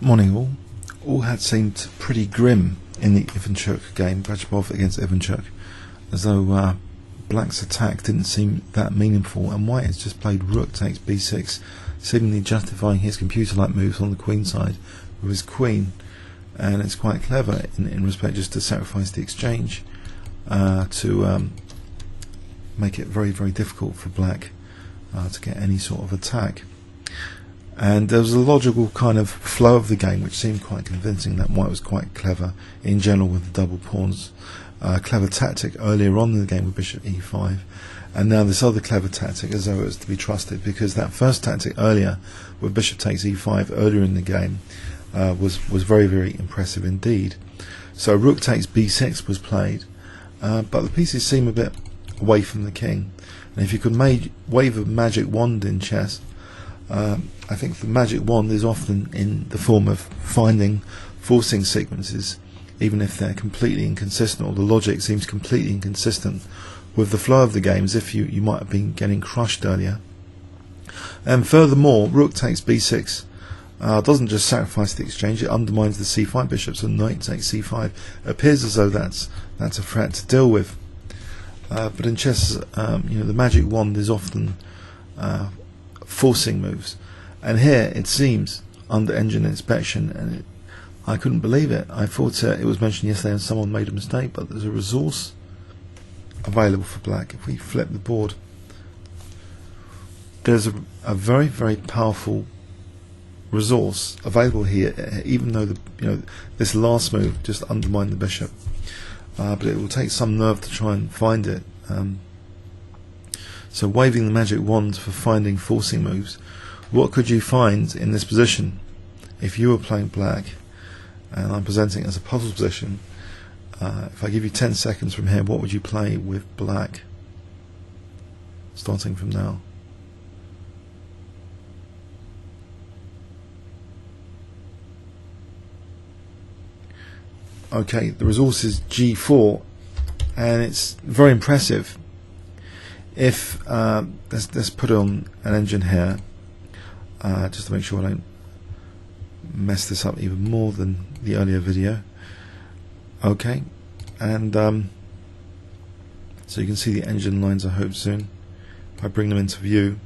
Morning all had seemed pretty grim in the Ivanchuk game, Brajabov against Ivanchuk, as though Black's attack didn't seem that meaningful, and White has just played rook takes b6, seemingly justifying his computer-like moves on the queen side with his queen, and it's quite clever in respect just to sacrifice the exchange to make it very, very difficult for Black to get any sort of attack. And there was a logical kind of flow of the game which seemed quite convincing that White was quite clever in general with the double pawns. Clever tactic earlier on in the game with bishop e5, and now this other clever tactic as though it was to be trusted, because that first tactic earlier with bishop takes e5 earlier in the game was very, very impressive indeed. So rook takes b6 was played, but the pieces seem a bit away from the king, and if you could wave a magic wand in chess, I think the magic wand is often in the form of finding forcing sequences, even if they're completely inconsistent, or the logic seems completely inconsistent with the flow of the game, as if you might have been getting crushed earlier. And furthermore, rook takes b6 doesn't just sacrifice the exchange, it undermines the c5 bishop, so knight takes c5. It appears as though that's a threat to deal with. But in chess, the magic wand is often forcing moves, and here it seems under engine inspection, and I couldn't believe it. I thought it was mentioned yesterday and someone made a mistake, but there's a resource available for Black. If we flip the board, there's a very, very powerful resource available here, even though this last move just undermined the bishop, but it will take some nerve to try and find it. So waving the magic wand for finding forcing moves, what could you find in this position if you were playing Black? And I'm presenting it as a puzzle position. If I give you 10 seconds from here, what would you play with Black? Starting from now. Okay, the resource is G4, and it's very impressive. If let's put on an engine here, just to make sure I don't mess this up even more than the earlier video. Okay, and so you can see the engine lines, I hope soon. If I bring them into view,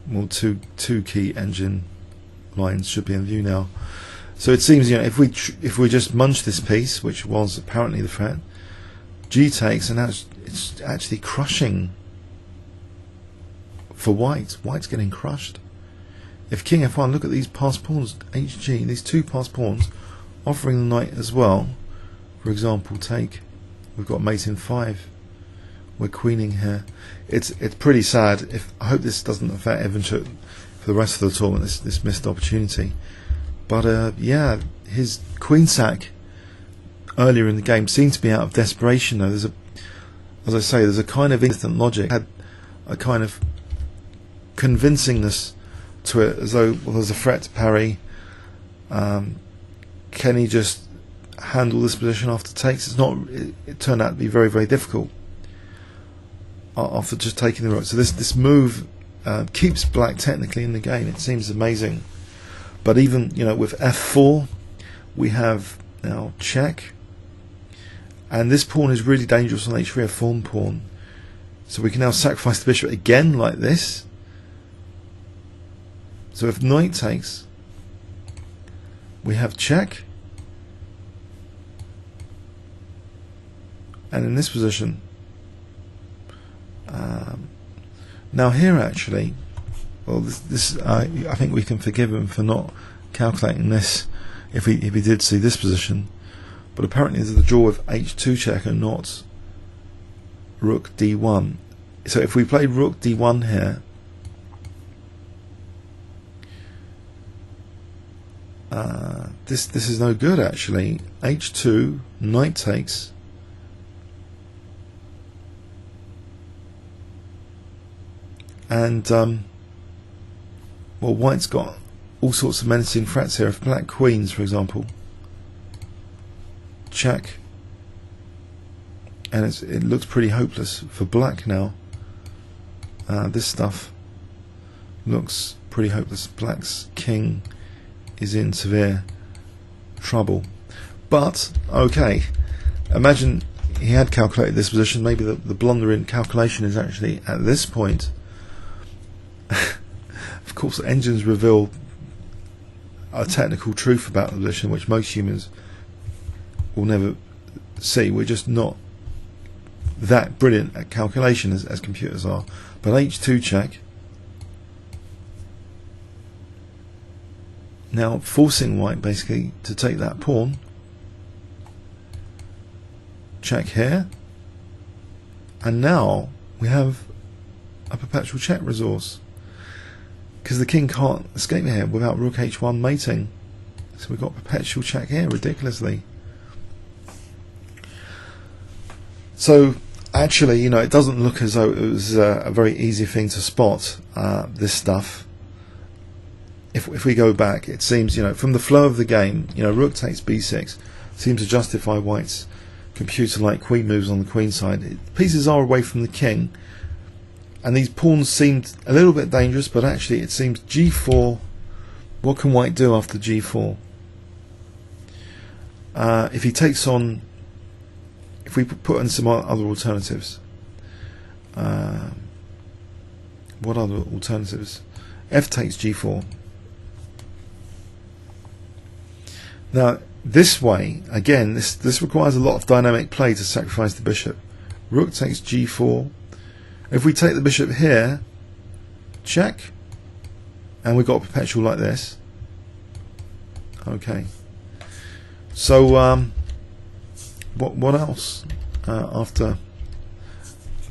well, two key engine lines should be in view now. So it seems, if we just munch this piece, which was apparently the threat, G takes, and it's actually crushing for White. White's getting crushed. If King F1, look at these passed pawns, HG, these two passed pawns, offering the knight as well. For example, take. We've got mate in 5. We're queening here. It's pretty sad. I hope this doesn't affect Ivanchuk for the rest of the tournament. This missed opportunity. But yeah, his queen sack earlier in the game seemed to be out of desperation. Though as I say, there's a kind of instant logic, had a kind of convincingness to it, as though, well, there's a threat to parry. Can he just handle this position after takes? It turned out to be very, very difficult after just taking the rook. So this move keeps Black technically in the game. It seems amazing. But even with f4, we have now check, and this pawn is really dangerous on h3, a fawn pawn. So we can now sacrifice the bishop again like this. So if knight takes, we have check, and in this position, now here actually, well, I think we can forgive him for not calculating this if he did see this position, but apparently there's a draw with h2 check and not rook d1. So if we played rook d1 here, this is no good actually. h2, knight takes, and well, White's got all sorts of menacing threats here. If Black queens, for example, check, and it looks pretty hopeless for Black now. This stuff looks pretty hopeless. Black's king is in severe trouble. But okay, imagine he had calculated this position. Maybe the blunder in calculation is actually at this point. Of course, engines reveal a technical truth about the position which most humans will never see. We're just not that brilliant at calculation as computers are. But h2 check, now forcing white basically to take that pawn. Check here, and now we have a perpetual check resource because the king can't escape here without rook h1 mating. So we've got perpetual check here, ridiculously. So actually, it doesn't look as though it was a very easy thing to spot this stuff. If we go back, it seems, from the flow of the game, rook takes b6 seems to justify white's computer-like queen moves on the queen side. Pieces are away from the king, and these pawns seemed a little bit dangerous, but actually it seems g4. What can white do after g4? If he takes on, if we put in some other alternatives, what other alternatives? F takes g4. Now this way, again, this requires a lot of dynamic play to sacrifice the bishop. Rook takes g4. If we take the bishop here, check, and we've got a perpetual like this. Okay. So what else after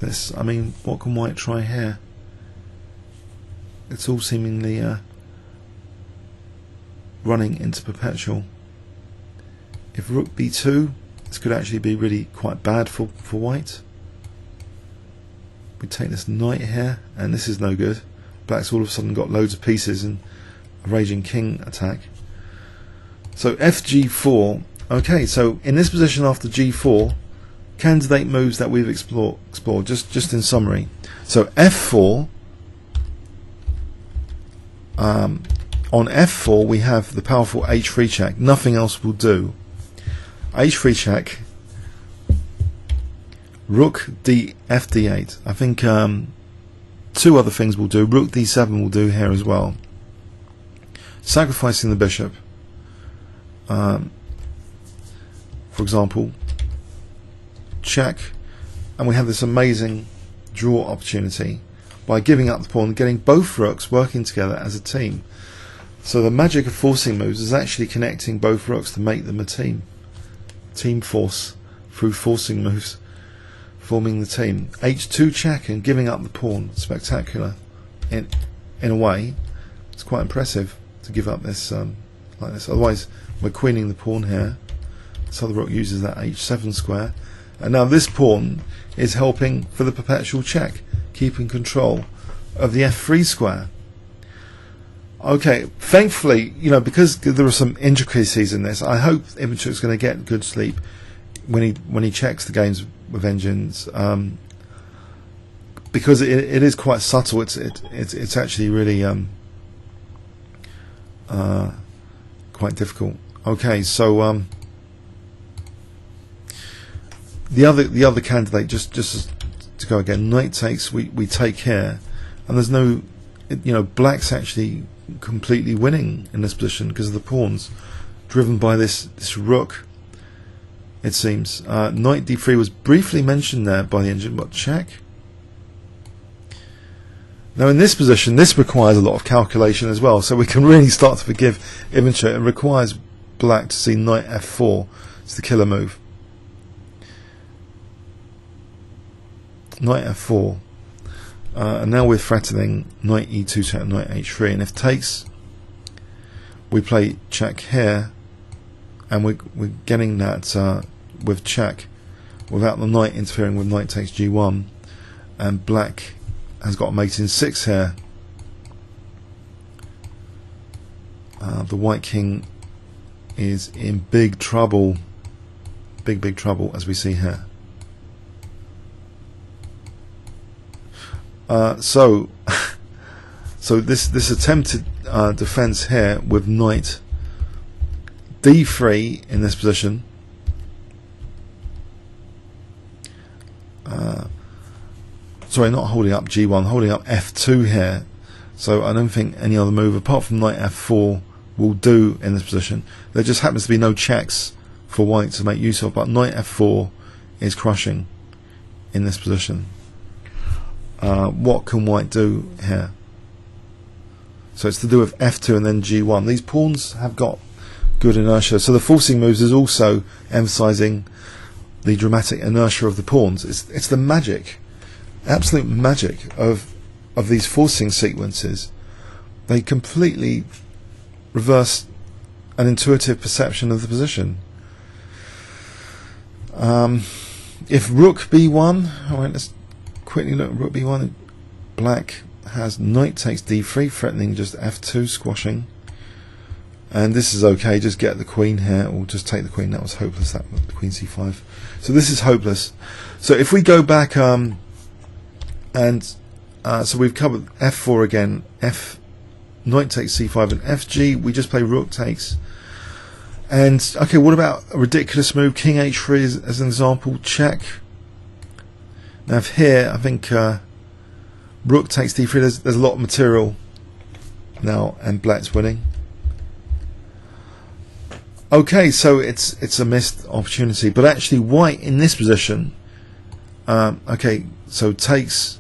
this? I mean, what can white try here? It's all seemingly running into perpetual. If rook b2, this could actually be really quite bad for white. We take this knight here, and this is no good. Black's all of a sudden got loads of pieces and a raging king attack. So fg4. Okay, so in this position after g4, candidate moves that we've explored just in summary. So f4. On f4 we have the powerful h3 check. Nothing else will do. h3 check. Rook d f d8. I think two other things will do. Rook d7 will do here as well. Sacrificing the bishop. For example, check, and we have this amazing draw opportunity by giving up the pawn, getting both rooks working together as a team. So the magic of forcing moves is actually connecting both rooks to make them a team. Team force through forcing moves, forming the team. h2 check and giving up the pawn. Spectacular. In a way, it's quite impressive to give up this like this. Otherwise, we're queening the pawn here. So the rook uses that h7 square, and now this pawn is helping for the perpetual check, keeping control of the f3 square. Okay, thankfully, because there are some intricacies in this, I hope Ivanchuk's going to get good sleep when he checks the games with engines, because it is quite subtle. It's actually really quite difficult. Okay, so the other candidate, just to go again, knight takes, we take here, and there's no, black's actually completely winning in this position because of the pawns driven by this rook, it seems. Knight d3 was briefly mentioned there by the engine, but check. Now in this position, this requires a lot of calculation as well, so we can really start to forgive Ivanchuk. It requires black to see knight f4. It's the killer move. Knight f4. And now we're threatening knight e2 check, knight h3, and if takes, we play check here, and we're getting that with check without the knight interfering with knight takes g1, and black has got a mate in 6 here. The white king is in big trouble, big trouble, as we see here. So this attempted defense here with knight d3 in this position. Sorry, not holding up g1, holding up f2 here. So I don't think any other move apart from knight f4 will do in this position. There just happens to be no checks for white to make use of, but knight f4 is crushing in this position. What can white do here? So it's to do with f2 and then g1. These pawns have got good inertia, so the forcing moves is also emphasizing the dramatic inertia of the pawns. It's the magic, absolute magic of these forcing sequences. They completely reverse an intuitive perception of the position. If rook b1, alright, let's quickly look at rook b1. Black has knight takes d3, threatening just f2, squashing. And this is okay, just get the queen here, or just take the queen. That was hopeless, that the queen c5. So this is hopeless. So if we go back, so we've covered f4 again, knight takes c5, and fg, we just play rook takes. And okay, what about a ridiculous move, king h3 as an example, check. Now if here, I think rook takes d3, there's a lot of material now, and black's winning. Okay, so it's a missed opportunity, but actually white in this position, okay, so takes,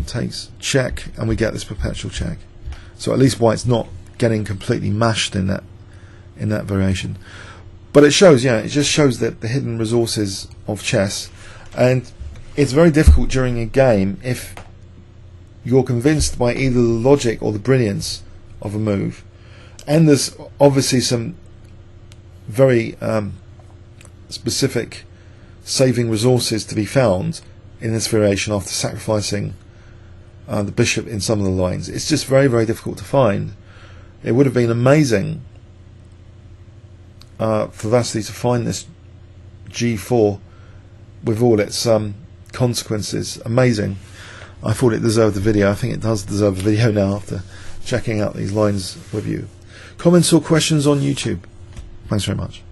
takes check, and we get this perpetual check. So at least white's not getting completely mashed in that variation. But it shows, yeah, it just shows that the hidden resources of chess, and it's very difficult during a game if you're convinced by either the logic or the brilliance of a move, and there's obviously some very specific saving resources to be found in this variation after sacrificing the bishop in some of the lines. It's just very, very difficult to find. It would have been amazing for Vassily to find this g4 with all its consequences. Amazing. I thought it deserved the video. I think it does deserve the video now after checking out these lines with you. Comments or questions on YouTube? Thanks very much.